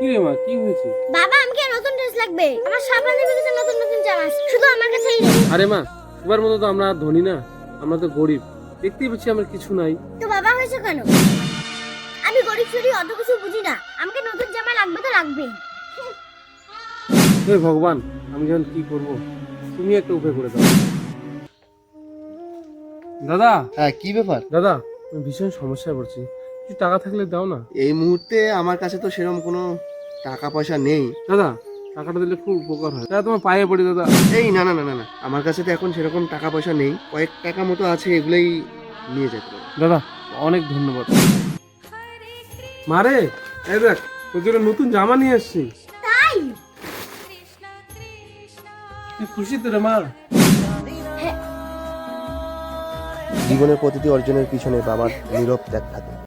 কি রে মা, কি হয়েছে? বাবা আমাকে নতুন ড্রেস লাগবে। আমার সব বান্ধবীর কাছে নতুন নতুন জামা আছে, শুধু আমার কাছেই নেই। আরে মা, তোমার মতো তো আমরা ধনী না, আমরা তো গরিব। দেখতেই পাচ্ছি আমার কিছু নাই। তো বাবা হয়েছে কেন? আমি গরিব শরী অত কিছু বুঝি না, আমাকে নতুন জামা লাগবে তো লাগবেই। হে ভগবান, আমি এখন কি করব? তুমি একটা উপায় করে দাও। দাদা, হ্যাঁ, কি ব্যাপার? দাদা, আমি ভীষণ সমস্যায় পড়ছি, কিছু টাকা থাকলে দাও না। এই মুহূর্তে আমার কাছে তো সেরকম কোনো টাকা পয়সা নেই। দাদা, টাকাটা দিলে খুব উপকার হয়। দাদা, তোমার পায়ে পড়ি দাদা। এই না না না না না, আমার কাছে তো এখন সেরকম টাকা পয়সা নেই। কয়েক টাকা মতো আছে, এগুলোই নিয়ে যেতে পারো। দাদা, অনেক ধন্যবাদ। মারে, এই দেখ, তোর জন্য নতুন জামা নিয়ে এসেছি। তাই? তুই খুশি তো রে মা? জীবনের প্রতিটি অর্জনের পিছনে বাবার নীরব ত্যাগ থাকে।